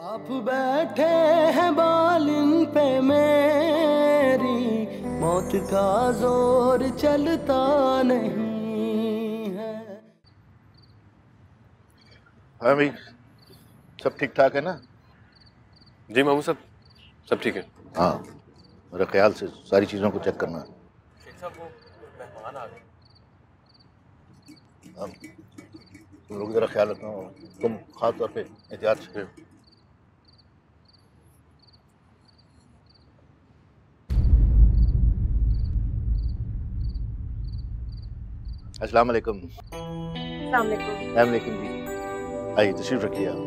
आप बैठे हैं बालिन पे मेरी, मौत का जोर चलता नहीं है। हाँ भाई, सब ठीक ठाक है ना? जी मामू साहब, सब ठीक है। हाँ, मेरे ख्याल से सारी चीज़ों को चेक करना है। शेख साहब, वो मेहमान आ गए। अब तुम लोग जरा ख्याल रखना, तुम खास तौर पे एहतियात से। अस्सलाम वालेकुम। अस्सलाम वालेकुम। वालेकुम जी, आइए तशरीफ रखिए आप।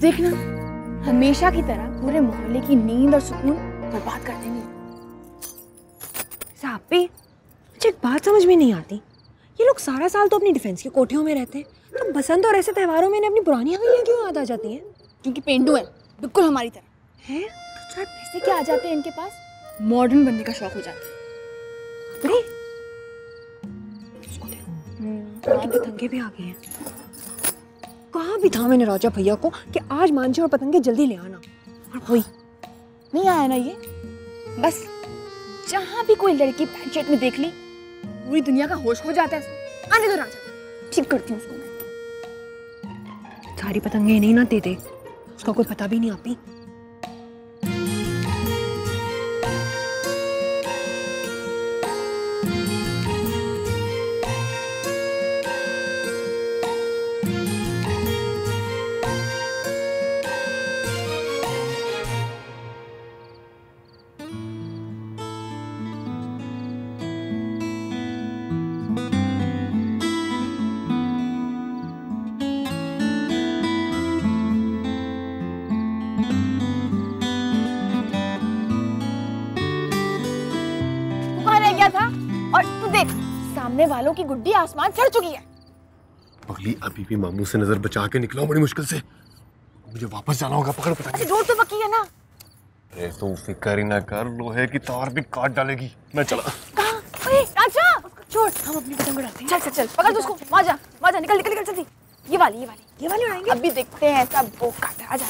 देखना, हमेशा की तरह पूरे मोहल्ले की नींद और सुकून बर्बाद कर देंगे। साहब पे मुझे एक बात समझ में नहीं आती, ये लोग सारा साल तो अपनी डिफेंस की कोठियों में रहते हैं, तो बसंत और ऐसे त्योहारों में इन्हें अपनी पुरानी हवेलियां क्यों याद आ जाती हैं? क्योंकि पेंडू है, बिल्कुल हमारी तरह हैं? तो चार पैसे क्या आ जाते हैं इनके पास, मॉडर्न बनने का शौक हो जाता है। अरे उसको देखो, इनके पतंगे भी आ गए हैं। कहा भी था मैंने राजा भैया को कि आज मांझे और पतंगे जल्दी ले आना, और वही नहीं आया ना ये। बस जहाँ भी कोई लड़की पैंट शर्ट में देख ली, पूरी दुनिया का होश हो जाता है। आने दो राजा, ठीक करती हूँ उसको मैं। सारी पतंगे नहीं ना देते, उसका कोई पता भी नहीं आपी। था और तू देख, सामने वालों की गुड्डी आसमान चढ़ चुकी है। पगली, अभी भी मामू से नजर बचा के निकला बड़ी मुश्किल से। मुझे वापस जाना होगा, पकड़ पतंगे। डोर तो पक्की है ना? अरे तू फिक्र ही ना कर, लोहे की तार भी काट डालेगी। मैं चला। कहाँ? अरे राजा, छोड़, हम अपनी पतंग उड़ाते हैं। चल चल चल, पकड़ उसको, माजा माजा, निकल निकल निकल जल्दी। ये वाली उड़ाएंगे। अभी देखते हैं सब वो काट। आजा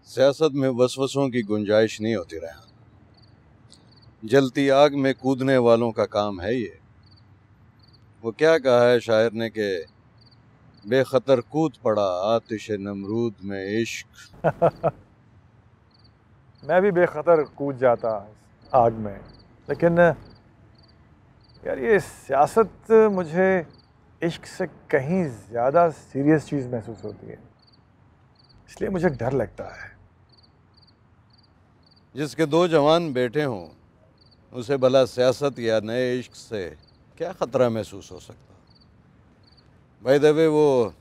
सियासत में वसवसों की गुंजाइश नहीं होती रहा। जलती आग में कूदने वालों का काम है ये। वो क्या कहा है शायर ने कि बेखतर कूद पड़ा आतिश नमरूद में इश्क। मैं भी बेखतर कूद जाता आग में, लेकिन यार ये सियासत मुझे इश्क से कहीं ज़्यादा सीरियस चीज़ महसूस होती है, इसलिए मुझे डर लगता है। जिसके 2 जवान बेटे हों उसे भला सियासत या नए इश्क से क्या ख़तरा महसूस हो सकता? भाई दबे वो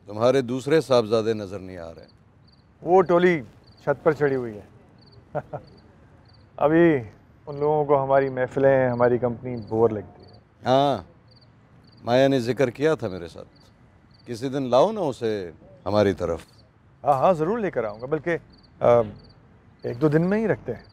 तुम्हारे दूसरे साहबजादे नज़र नहीं आ रहे। वो टोली छत पर चढ़ी हुई है। अभी उन लोगों को हमारी महफिलें, हमारी कंपनी बोर लगती है। हाँ, माया ने जिक्र किया था मेरे साथ। किसी दिन लाओ ना उसे हमारी तरफ। हाँ हाँ, ज़रूर लेकर आऊँगा, बल्कि 1-2 दिन में ही रखते हैं।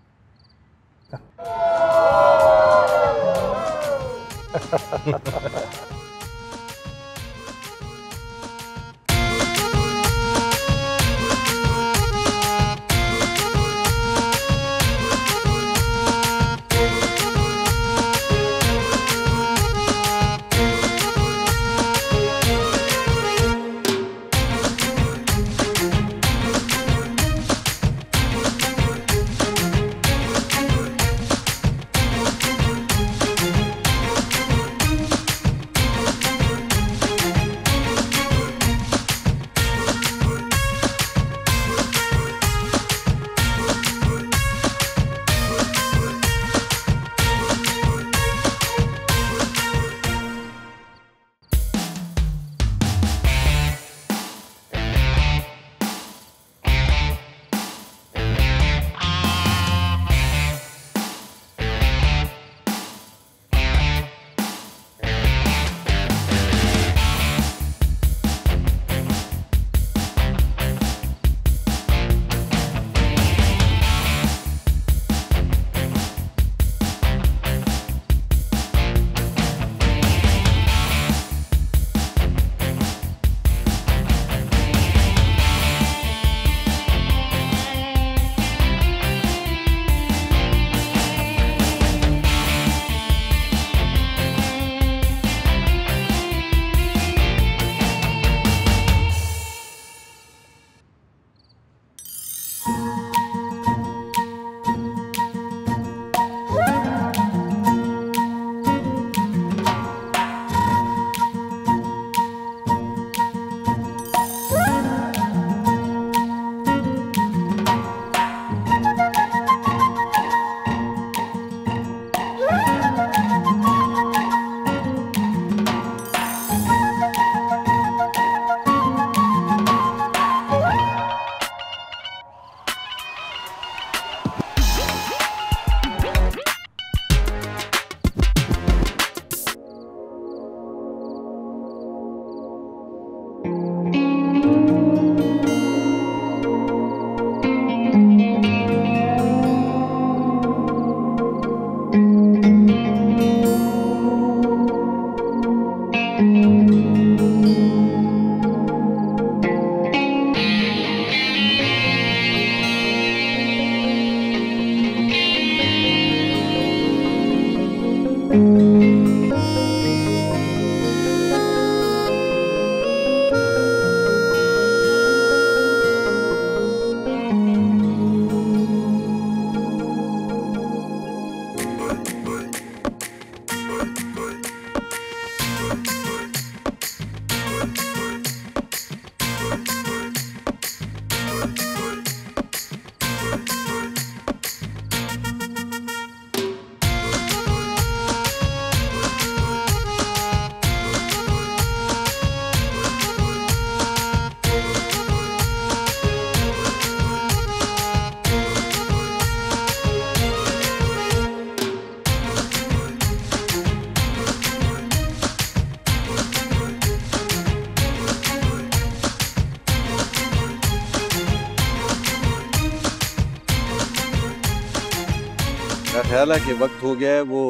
मेरा ख्याल है कि वक्त हो गया है वो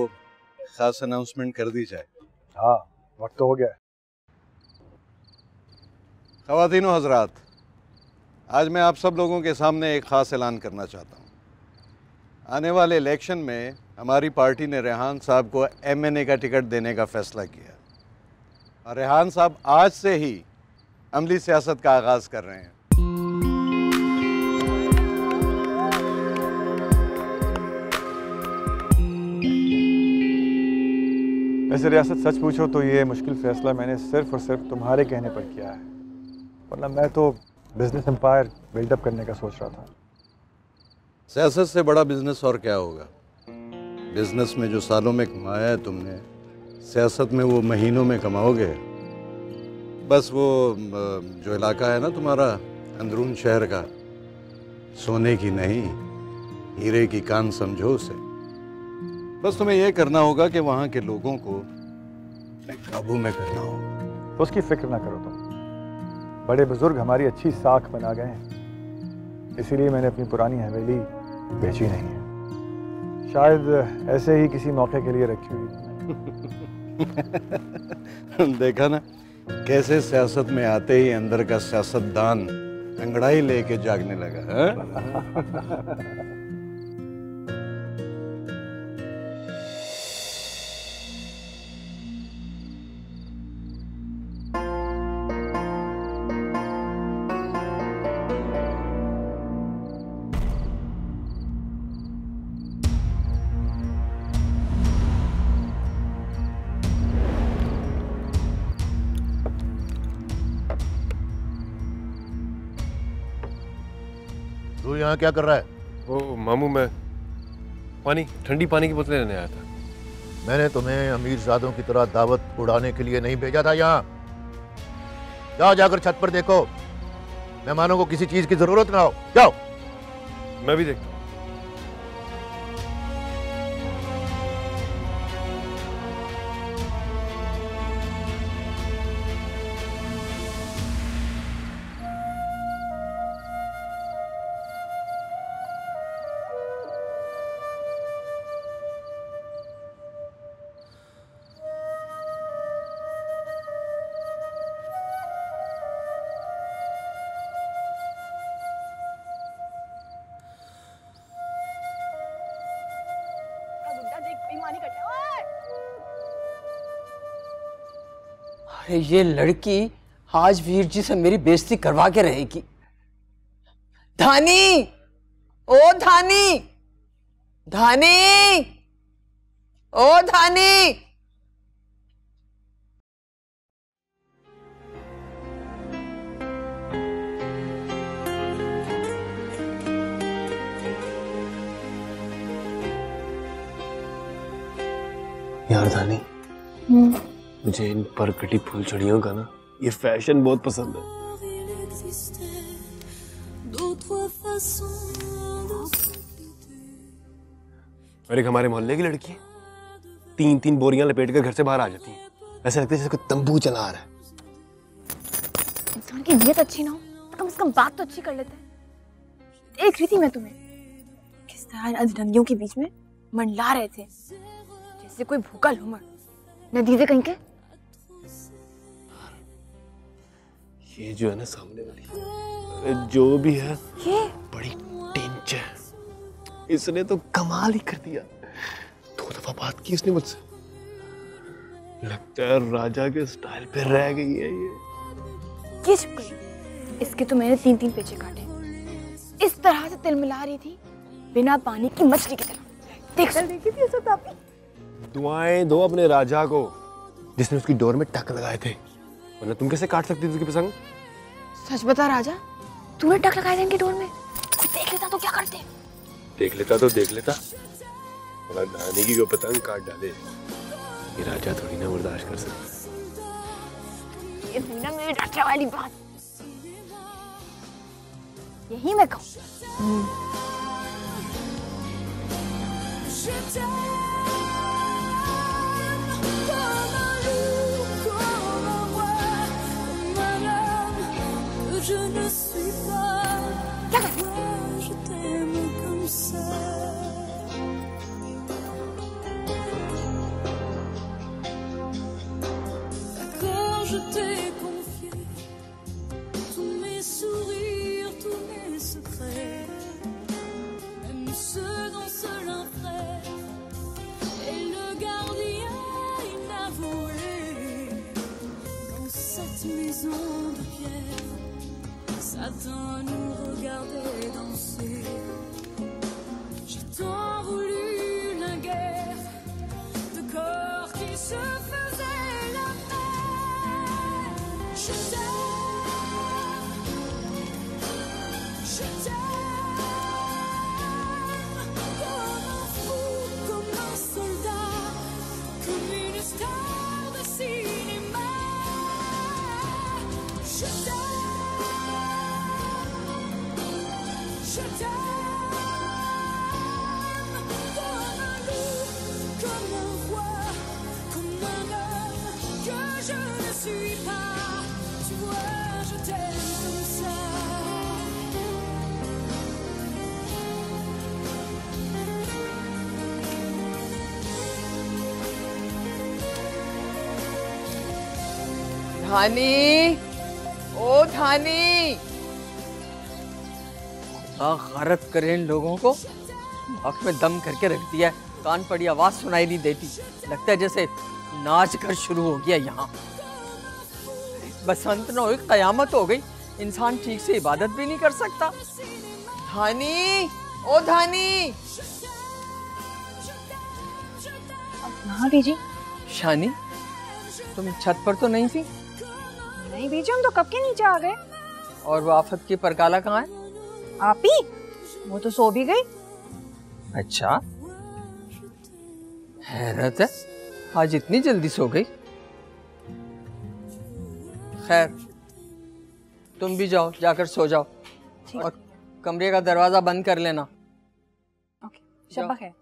खास अनाउंसमेंट कर दी जाए। हाँ, वक्त तो हो गया है। ख़वातीनो हज़रात, आज मैं आप सब लोगों के सामने एक ख़ास ऐलान करना चाहता हूँ। आने वाले इलेक्शन में हमारी पार्टी ने रेहान साहब को MNA का टिकट देने का फ़ैसला किया और रेहान साहब आज से ही अमली सियासत का आगाज़ कर रहे हैं। वैसे रियासत, सच पूछो तो ये मुश्किल फ़ैसला मैंने सिर्फ और सिर्फ तुम्हारे कहने पर किया है, वरना मैं तो बिजनेस एम्पायर बिल्डअप करने का सोच रहा था। सियासत से बड़ा बिजनेस और क्या होगा। बिजनेस में जो सालों में कमाया है तुमने, सियासत में वो महीनों में कमाओगे। बस वो जो इलाका है ना तुम्हारा अंदरून शहर का, सोने की नहीं हीरे की कान समझो उसे। बस तुम्हें यह करना होगा कि वहाँ के लोगों को काबू में करना होगा। तो उसकी फिक्र ना करो तुम। बड़े बुजुर्ग हमारी अच्छी साख बना गए हैं, इसीलिए मैंने अपनी पुरानी हवेली बेची नहीं है। शायद ऐसे ही किसी मौके के लिए रखी हुई। देखा ना कैसे सियासत में आते ही अंदर का सियासतदान अंगड़ाई लेके जागने लगा है? तू यहाँ क्या कर रहा है? ओ मामू, मैं ठंडी पानी की बोतलें लेने आया था। मैंने तुम्हें अमीरजादों की तरह दावत उड़ाने के लिए नहीं भेजा था यहाँ। जाओ, जाकर छत पर देखो, मेहमानों को किसी चीज की जरूरत ना हो। जाओ। मैं भी देखता हूँ। अरे ये लड़की आज वीर जी से मेरी बेइज्जती करवा के रहेगी। धानी, ओ धानी, धानी, ओ धानी। यार धानी, मुझे इन परकटी फूलझड़ियों का ना ये फैशन बहुत पसंद है। और एक हमारे मोहल्ले की लड़की 3-3 बोरियां लपेट कर घर से बाहर आ जाती है। ऐसा लगता है जैसे कोई तंबू चला रहा है। इंसान की नीयत अच्छी ना हो तो कम से कम बात तो अच्छी कर लेते हैं। देख रही थी मैं तुम्हें किस तरह अजनबियों के बीच में मंडला रहे थे जैसे कोई भूखा लूमड़। नदीजे कहीं के। ये जो है ना सामने वाली, जो भी है ये बड़ी टेंच है। इसने तो कमाल ही कर दिया। 2 दफा बात की इसने मुझसे। लगता है राजा के स्टाइल पे रह गई है ये। चुप गई। इसके तो मैंने 3-3 पेचे काटे। इस तरह से तिल मिला रही थी बिना पानी की मछली की तरह। देख देखी थी ऐसा तापी। दुआएं दो अपने राजा को जिसने उसकी डोर में टक लगाए थे, वरना तुम कैसे काट सकती थी उसकी पसंद? सच बता राजा, तूने टक लगाए थे इनकी डोर में? कोई देख लेता तो क्या करते? देख लेता तो देख लेता, मगर नानी की को पतंग काट डाले ये राजा थोड़ी ना बर्दाश्त कर सकता। ये ना मेरी रक्षा वाली बात, यही मैं कहूँ। Je ne suis pas toi, je t'aime comme ça. Quand je t'ai confié tous mes sourires, tous mes secrets, même ceux dont seul un frère धानी, ओ धानी, गलत करे इन लोगों को, आँख में दम करके रख दिया, कान पड़ी आवाज सुनाई नहीं देती, लगता है जैसे नाच कर शुरू हो गया यहाँ। बसंत न हो कयामत हो गई, इंसान ठीक से इबादत भी नहीं कर सकता। धानी, ओ धानी। हाँ बीजी। शानी, तुम छत पर तो नहीं थी? नहीं बीजी, हम तो कब के नीचे आ गए। और वो आफत की परकाला कहाँ है? आप ही, वो तो सो भी गई। अच्छा, हैरत है, आज इतनी जल्दी सो गई। खैर, तुम भी जाओ, जाकर सो जाओ और कमरे का दरवाजा बंद कर लेना। ओके, शब्बा खैर।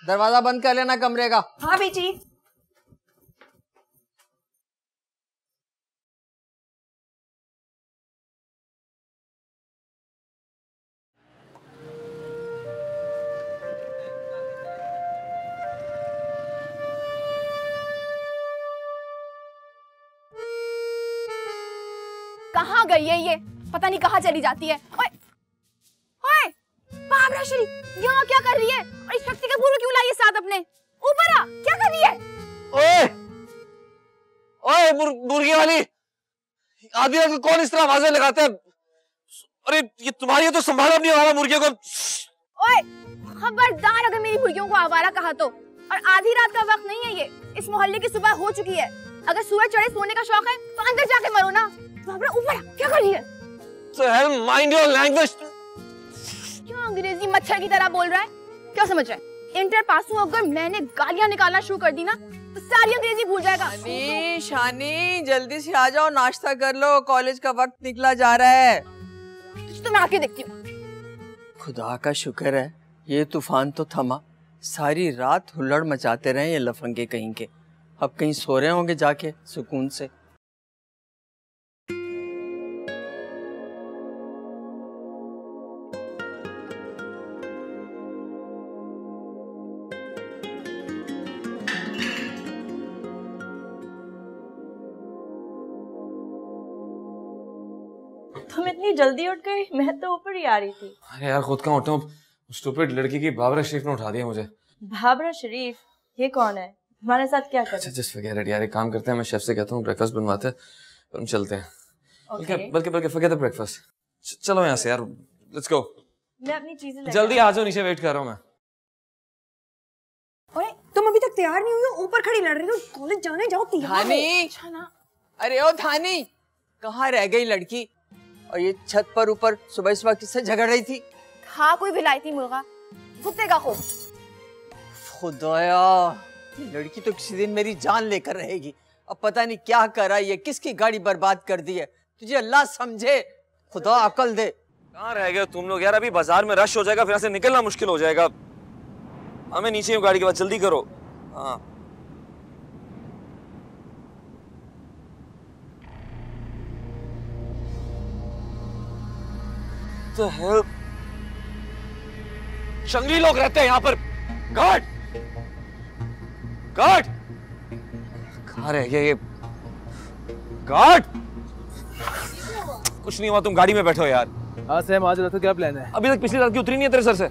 दरवाजा बंद कर लेना कमरे का। हाँ बीजी। कहाँ गई है ये? पता नहीं कहाँ चली जाती है। ओए, ओए, बाबरा शरीफ, यहाँ क्या कर रही है? और इस शक्ति का गुरु क्यों लाई है साथ अपने? ऊपर आ, क्या कर रही है? ओए, ओए, मुर्गी वाली, आधी रात को कौन इस तरह आवाजें लगाता है? अरे ये तुम्हारी है तो संभालो अपनी आवारा मुर्गियों को। ओए, खबरदार अगर मेरी मुर्गियों को आवारा कहा तो। और आधी रात का वक्त नहीं है ये, इस मोहल्ले की सुबह हो चुकी है। अगर सूरज चढ़े सोने का शौक है तो अंदर जाके मरो ना। बाबरा ऊपर आ, क्या कर रही है? So hell, mind your language. क्यों अंग्रेजी मच्छर की तरह बोल रहा है? क्या समझ रहा है? इंटर पास हूँ, अगर मैंने गालियाँ निकालना शुरू कर दी ना तो सारी अंग्रेजी भूल जाएगा। शानी, शानी, जल्दी से आ जाओ, नाश्ता कर लो, कॉलेज का वक्त निकला जा रहा है। तो मैं आके देखती हूँ। खुदा का शुक्र है ये तूफान तो थमा, सारी रात हुल्लड़ मचाते रहे ये लफंगे कहीं के। अब कहीं सो रहे होंगे जाके सुकून से। तुम इतनी जल्दी उठ गई? मैं तो ऊपर ही आ रही थी। अरे यार खुद कहाँ उठूं, स्टूपिड लड़की की बाबरा शरीफ ने उठा दिया मुझे। बाबरा शरीफ? ये कौन है? हमारे साथ क्या कर? अच्छा जस्ट फॉरगेट इट यार, एक काम करते हैं, मैं शेफ से कहता हूँ ब्रेकफास्ट बनवाते हैं और हम चलते हैं। बल्कि फॉरगेट द ब्रेकफास्ट, चलो यहाँ से यार, लेट्स गो। मैं अपनी चीजें जल्दी आ जाओ, नीचे वेट कर रहा हूँ मैं। अरे तुम अभी तक तैयार नहीं हुई हो, ऊपर खड़ी लड़ रही हो, कॉलेज जाने जाओ तैयार। धानी, अरे ओ धानी, कहाँ रह गई लड़की? और ये छत पर ऊपर सुबह सुबह किससे झगड़ रही थी? हाँ, कोई विलायती मुर्गा, कुत्ते का खूब। खुदाया, ये लड़की तो किसी दिन मेरी जान लेकर रहेगी। अब पता नहीं क्या करा, ये किसकी गाड़ी बर्बाद कर दी है। तुझे अल्लाह समझे, खुदा अकल दे। कहाँ रह गए तुम लोग यार? अभी बाजार में रश हो जाएगा, फिर यहाँ से निकलना मुश्किल हो जाएगा। हमें नीचे हूँ गाड़ी के बाद, जल्दी करो। हाँ तो है, जंगली लोग रहते हैं यहाँ पर। गार्ड, गार्ड, कहाँ रह गया ये गार्ड? कुछ नहीं हुआ, तुम गाड़ी में बैठो यार। हाँ सैम, आज रात को क्या प्लान है? अभी तक पिछली रात की उतरी नहीं है तेरे सर से।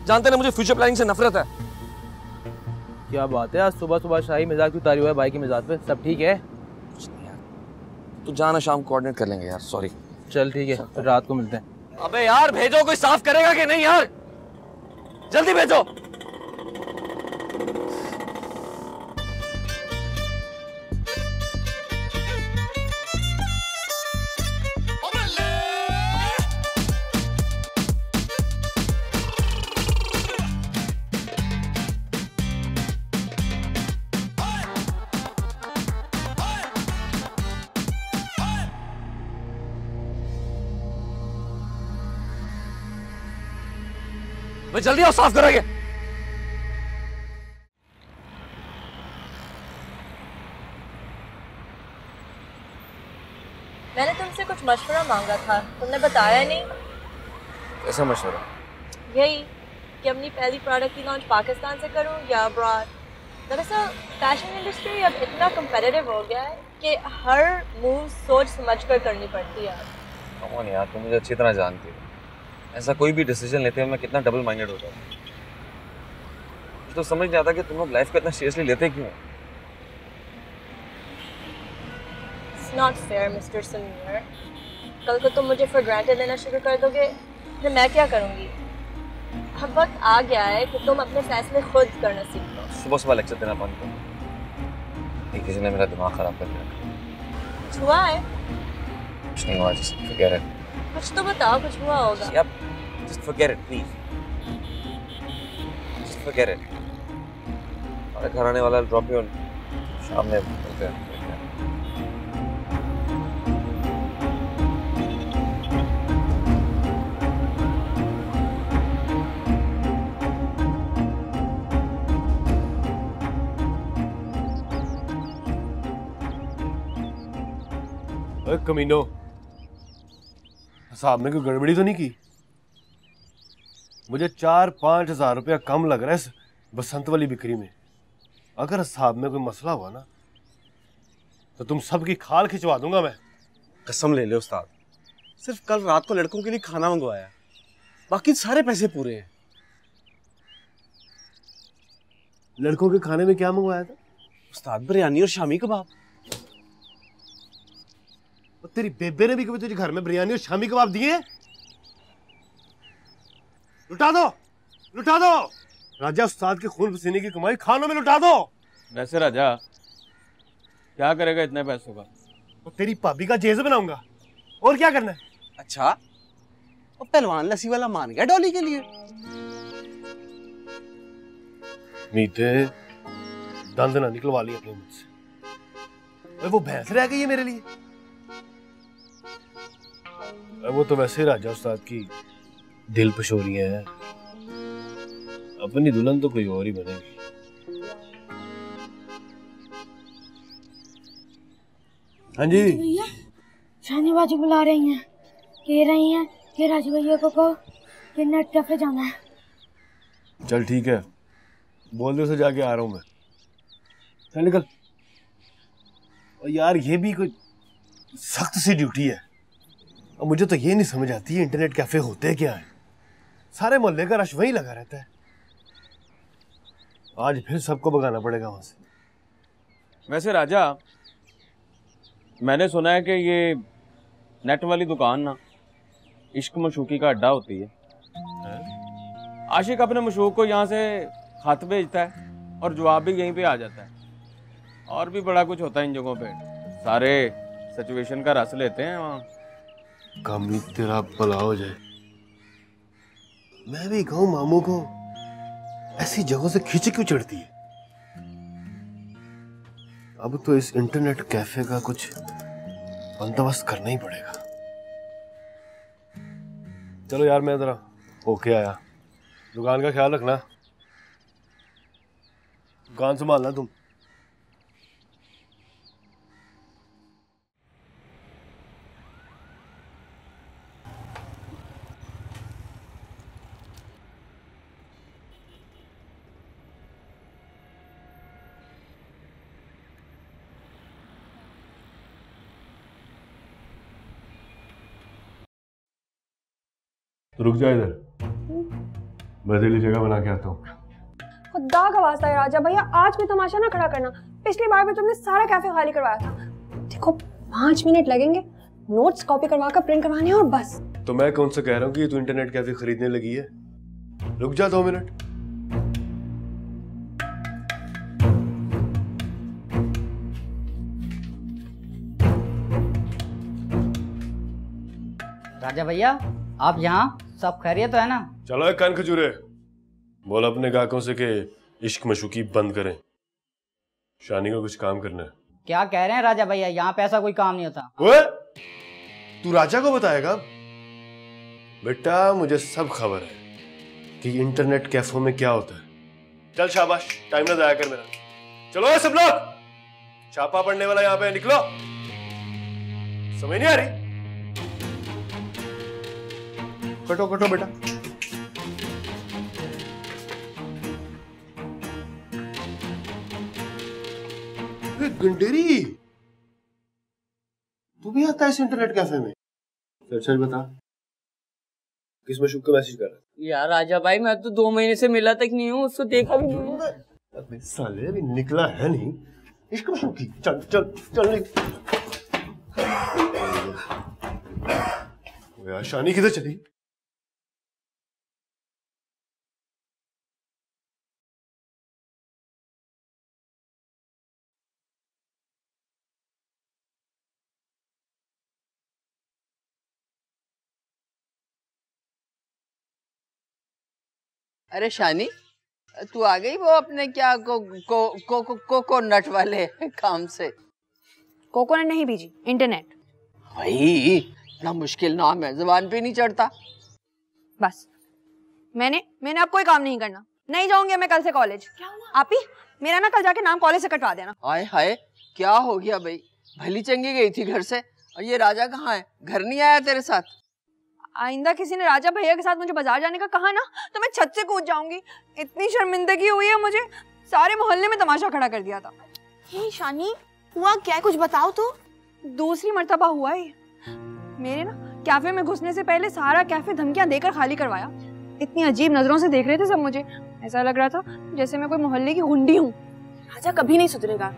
जानते ना मुझे फ्यूचर प्लानिंग से नफरत है। क्या बात है, आज सुबह सुबह शाही मिजाज क्यों उतारी हुआ है भाई की मिजाज पे? सब ठीक है? कुछ नहीं यार, तू जाना, शाम कोऑर्डिनेट कर लेंगे यार। सॉरी। चल ठीक है, फिर रात को मिलते हैं। अबे यार भेजो, कोई साफ करेगा कि नहीं यार? जल्दी भेजो। मैं जल्दी आओ, साफ करेंगे। मैंने तुमसे कुछ मशवरा मांगा था, तुमने बताया नहीं। ऐसा मशवरा? यही कि अपनी पहली प्रोडक्ट की लॉन्च पाकिस्तान से करूं या अब्रॉड। दरअसल फैशन इंडस्ट्री अब इतना कंपेटिटिव हो गया है कि हर मूव सोच समझ कर करनी पड़ती है। कम ऑन यार, तुम मुझे अच्छी तरह जानती हो। ऐसा कोई भी डिसीजन लेते हुए मैं कितना डबल माइंडेड होता हूँ। मुझे तो समझ नहीं आता कि तुम लोग लाइफ को इतना सीरियसली लेते क्यों। It's not fair, mister Sameer. कल को तुम मुझे फॉर ग्रांटेड लेना शुरू कर दोगे, फिर मैं क्या करूँगी? अब वक्त आ गया है कि तुम अपने फैसले खुद करना सीख लो। सुबह सुबह लेक्चर देना बंद करो। एक किसी ने मेरा दिमाग खराब कर दिया। कुछ हुआ है? कुछ नहीं हुआ, just forget it। कुछ तो बताओ, कुछ हुआ होगा। Yep, just forget it, please। Just forget it। और घर आने वाला ड्रॉप यू शाम में मिलते हैं। कमीनो, साहब ने कोई गड़बड़ी तो नहीं की? मुझे 4-5 हज़ार रुपया कम लग रहा है इस बसंत वाली बिक्री में। अगर साहब में कोई मसला हुआ ना तो तुम सबकी खाल खिंचवा दूंगा मैं। कसम ले लो उस्ताद, सिर्फ कल रात को लड़कों के लिए खाना मंगवाया, बाकी सारे पैसे पूरे हैं। लड़कों के खाने में क्या मंगवाया था? उस्ताद बिरयानी और शामी कबाब। तेरी बेबे ने भी कभी तुझे घर में बिरयानी और शामी कबाब दिए? लुटा दो, लुटा दो। राजा, उस्ताद के खून पसीने की कमाई खानों में लुटा दो। वैसे राजा क्या करेगा इतने पैसों का? और तेरी भाभी का जेज बनाऊंगा, और क्या करना है? अच्छा, और पहलवान लस्सी वाला मान गया डॉली के लिए। मीते दंद ना निकलवा ली अपने मुंह से। वो भैंस रह गई है मेरे लिए। वो तो वैसे ही राजा उस्ताद की दिल पशोरियां हैं। अपनी दुल्हन तो कोई और ही बनेगी। हाँ जी भैया, शानी बाजू बुला रही हैं, कह रही हैं कि राजू भैया को कहो कि नेट कैफे जाना है। चल ठीक है, बोल दे उसे, जाके आ रहा हूँ मैं। चल निकल। और यार ये भी कोई सख्त सी ड्यूटी है। और मुझे तो ये नहीं समझ आती है इंटरनेट कैफे होते क्या है। सारे मोहल्ले का रश वहीं लगा रहता है। आज फिर सबको भगाना पड़ेगा वहां से। वैसे राजा, मैंने सुना है कि ये नेट वाली दुकान ना इश्क मशूकी का अड्डा होती है। आशिक अपने मशूक को यहाँ से खत भेजता है और जवाब भी यहीं पे आ जाता है। और भी बड़ा कुछ होता है इन जगहों पे, सारे सिचुएशन का रस लेते हैं वहाँ। कमी तेरा भला हो जाए। मैं भी कहूँ मामू को ऐसी जगहों से खींच क्यों चढ़ती है। अब तो इस इंटरनेट कैफे का कुछ बंदोबस्त करना ही पड़ेगा। चलो यार, मैं जरा होके आया। दुकान का ख्याल रखना, दुकान संभालना तुम। रुक जा इधर, मैं तेरे लिए जगह बना के आता हूँ। खुदा का वास्ता है राजा भैया, आज भी तमाशा ना खड़ा करना। पिछली बार भी तुमने सारा कैफे खाली करवाया था। देखो 5 मिनट लगेंगे, नोट्स कॉपी करवा कर प्रिंट करवाने और बस। तो मैं कौन सा कह रहा हूँ कि तू इंटरनेट कैफे खरीदने लगी है। रुक जा 2 मिनट। राजा भैया, आप यहाँ सब खैरियत तो है ना? चलो एक कान खजूरे, बोल अपने गाहकों से कि इश्क मशूकी बंद करें, शानी को कुछ काम करना है। क्या कह रहे हैं राजा भैया, यहाँ पे ऐसा कोई काम नहीं होता। ओए, तू राजा को बताएगा? बेटा मुझे सब खबर है कि इंटरनेट कैफों में क्या होता है। चल शाबाश, टाइम ना जाया कर मेरा। चलो सब लोग, छापा पड़ने वाला यहाँ पे, निकलो। समझ नहीं आ रही? कटो कटो बेटा। अरे गंडेरी, तू भी आता है इस इंटरनेट कैफे में? सच बता, किस मशूक का मैसेज कर रहा है? यार राजा भाई, मैं तो 2 महीने से मिला तक नहीं हूँ, उसको देखा भी नहीं है। अबे साले, अभी निकला है नहीं इश्क मशूक की। चल चल चल यार, शानी किधर चली? अरे शानी, तू आ गई वो अपने क्या कोकोनट वाले काम से? कोकोनट नहीं बीजी, इंटरनेट। भाई इतना मुश्किल नाम है, जुबान पे नहीं चढ़ता। बस मैंने अब कोई काम नहीं करना, नहीं जाऊंगी मैं कल से कॉलेज। आप ही मेरा ना कल जाके नाम कॉलेज से कटवा देना। हाय हाय, क्या हो गया भाई? भली चंगी गई थी घर से, और ये राजा कहाँ है? घर नहीं आया तेरे साथ? आइंदा किसी ने राजा भैया के साथ मुझे बाजार जाने का कहा ना तो मैं छत से कूद जाऊंगी। इतनी शर्मिंदगी हुई है मुझे, सारे मोहल्ले में तमाशा खड़ा कर दिया था। हे शानी, हुआ क्या, कुछ बताओ तो। दूसरी मर्तबा हुआ है मेरे ना कैफे में घुसने से पहले सारा कैफे धमकियां देकर खाली करवाया। इतनी अजीब नजरों से देख रहे थे सब मुझे, ऐसा लग रहा था जैसे मैं कोई मोहल्ले की गुंडी हूँ। राजा कभी नहीं सुधरेगा।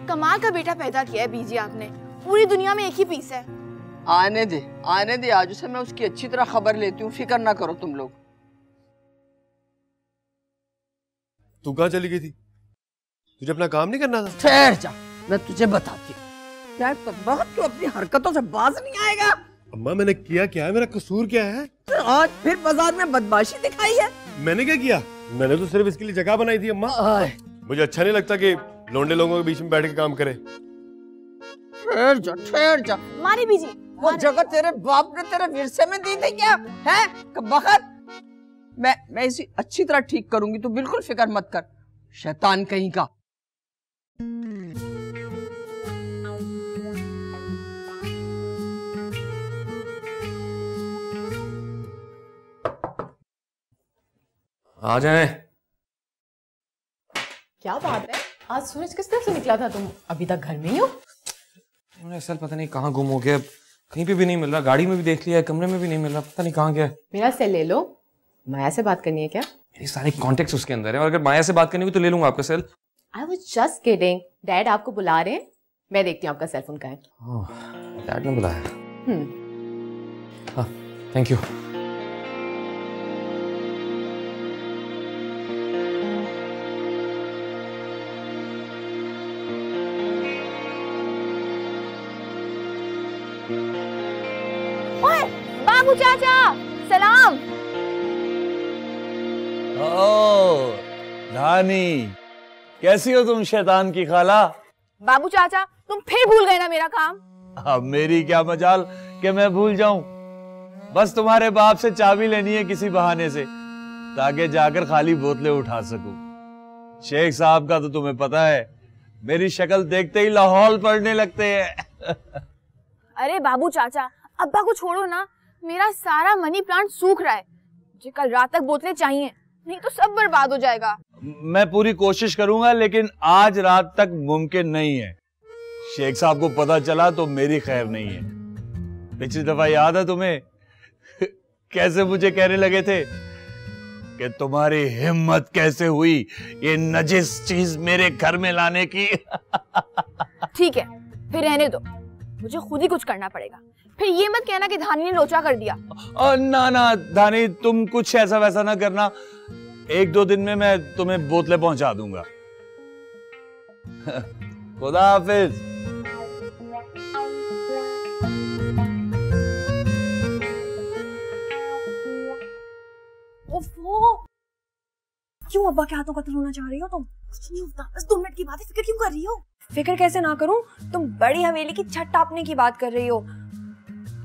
कमाल का बेटा पैदा किया है बीजी आपने, पूरी दुनिया में एक ही पीस है। आने दे आज उसे मैं उसकी अच्छी तरह खबर लेती हूँ, फिक्र ना करो तुम लोग। तू कहाँ चली गई थी? तुझे अपना काम नहीं करना था? ठहर जा, मैं तुझे बताती हूँ। यार तू अपनी हरकतों से बाज नहीं आएगा। अम्मा मैंने किया क्या है? मेरा कसूर क्या है? तो आज फिर बाजार में बदमाशी दिखाई है। मैंने क्या किया? मैंने तो सिर्फ इसके लिए जगह बनाई थी अम्मा। मुझे अच्छा नहीं लगता कि लौंडे लोगों के बीच में बैठ के काम करे। ठहर जा। मारी बीजी, वो जगह तेरे बाप ने तेरे विरसे में दी थी क्या? है बखत? मैं इसे अच्छी तरह ठीक करूंगी, तू बिल्कुल फिक्र मत कर। शैतान कहीं का। आ जाए। क्या बात है, आज सूरज किस तरफ से निकला था? तुम अभी तक घर में ही हो? असल पता नहीं कहाँ गुम हो गया, कहीं पे भी नहीं मिल रहा, गाड़ी में भी देख लिया, कमरे में भी नहीं मिल रहा, पता नहीं कहाँ गया। मेरा सेल ले लो। माया से बात करनी है क्या? मेरे सारे कॉन्टेक्ट्स उसके अंदर है, और अगर माया से बात करनी हुई तो ले लूंगा आपका cell. I was just kidding. Dad आपको बुला रहे हैं, मैं देखती हूँ आपका सेल फोन कहाँ है। डैड ने बुलाया? हाँ, थैंक यू। बाबू चाचा सलाम। ओ धानी, कैसी हो तुम शैतान की खाला? बाबू चाचा तुम फिर भूल गए ना मेरा काम। अब मेरी क्या मजाल कि मैं भूल जाऊं। बस तुम्हारे बाप से चाबी लेनी है किसी बहाने से, ताकि जाकर खाली बोतलें उठा सकूं। शेख साहब का तो तुम्हें पता है, मेरी शक्ल देखते ही लाहौल पड़ने लगते हैं। अरे बाबू चाचा, अब्बा को छोड़ो ना, मेरा सारा मनी प्लांट सूख रहा है। मुझे कल रात तक बोतलें चाहिए, नहीं तो सब बर्बाद हो जाएगा। मैं पूरी कोशिश करूंगा, लेकिन आज रात तक मुमकिन नहीं है। शेख साहब को पता चला तो मेरी खैर नहीं है। पिछली दफा याद है तुम्हें कैसे मुझे कहने लगे थे कि तुम्हारी हिम्मत कैसे हुई ये नजिस चीज मेरे घर में लाने की। ठीक है, फिर रहने दो, मुझे खुद ही कुछ करना पड़ेगा। फिर ये मत कहना कि धानी ने लोचा कर दिया। ना ना धानी, तुम कुछ ऐसा वैसा ना करना। 1-2 दिन में मैं तुम्हें बोतलें पहुंचा दूंगा। खुदा हाफिज। क्यों अब्बा के हाथों कत्ल होना चाह रही हो तुम? कुछ नहीं होता, बस 2 मिनट की बात है, फिक्र क्यों कर रही हो? फिक्र कैसे ना करूं? तुम बड़ी हवेली की छत टापने की बात कर रही हो।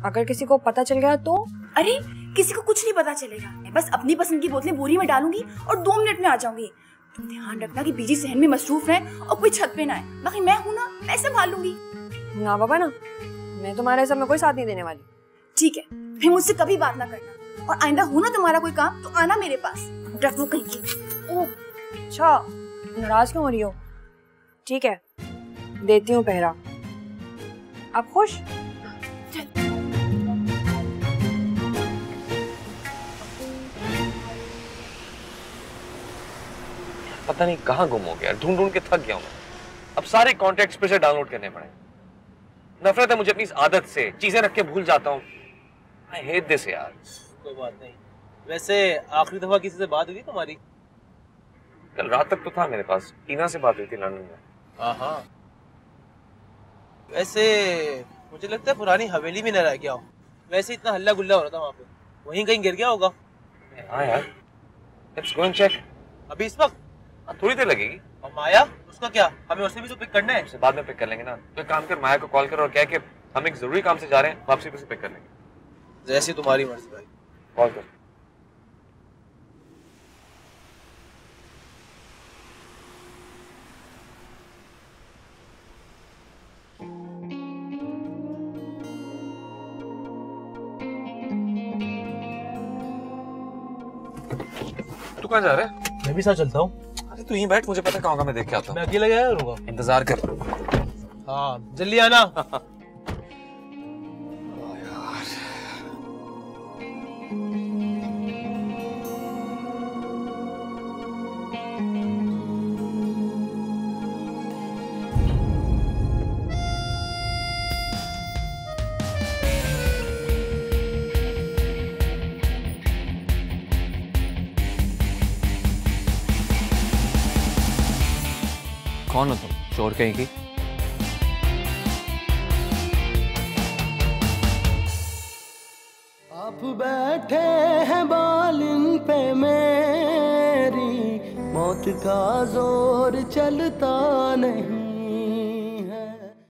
अगर किसी को पता चल गया तो? अरे किसी को कुछ नहीं पता चलेगा, मैं बस अपनी पसंद की बोतलें बोरी में डालूंगी और 2 मिनट में आ जाऊंगी। तुम ध्यान रखना कि बीजी सहन में मसरूफ है और कोई छत पे ना आए। बाकी मैं हूं ना, मैं संभाल लूंगी। ना बाबा ना, मैं तुम्हारे सब में कोई साथ नहीं देने वाली। ठीक है, फिर मुझसे कभी बात ना करना, और आइंदा हो ना तुम्हारा कोई काम तो आना मेरे पास। रखो कहीं की। ओह अच्छा, नाराज क्यों हो रही हो? ठीक है, देती हूँ पहरा। आप खुश? पता नहीं कहाँ गुम हो गया, ढूंढ ढूंढ के थक गया हूँ मैं। अब सारे कॉन्टैक्ट्स पे से डाउनलोड करने पड़े। नफरत है मुझे अपनी इस आदत से, चीजें रख के भूल जाता हूँ। I hate this यार। कोई बात नहीं। वैसे आखिरी दफा किसी से बात हुई तुम्हारी? कल रात तक तो था मेरे पास, टीना से बात हुई थी लंदन में। हाँ। वैसे मुझे लगता है पुरानी हवेली में न रह गया हो। वैसे इतना हल्ला गुल्ला हो रहा था वहाँ पे, वहीं कहीं गिर गया होगा। हाँ यार, let's go and check। अभी इस वक्त? थोड़ी देर लगेगी। और माया, उसका क्या? हमें उससे भी तो पिक करना है। उससे बाद में पिक कर लेंगे ना। तो एक काम कर, माया को कॉल कर और कह के हम एक जरूरी काम से जा रहे हैं, वापसी पे से पिक कर लेंगे। जैसी तुम्हारी मर्जी भाई। कॉल कर। तू कहाँ जा रहा है? मैं भी साथ चलता हूँ। अरे तू यहीं बैठ, मुझे पता कहाँ होगा, मैं देख के आता हूँ। मैं अकेला गया करूँगा। इंतजार कर। हाँ जल्दी आना। कौन हो तुम, चोर कहीं की? आप बैठे हैं बालिन पे मेरी, मौत का जोर चलता नहीं।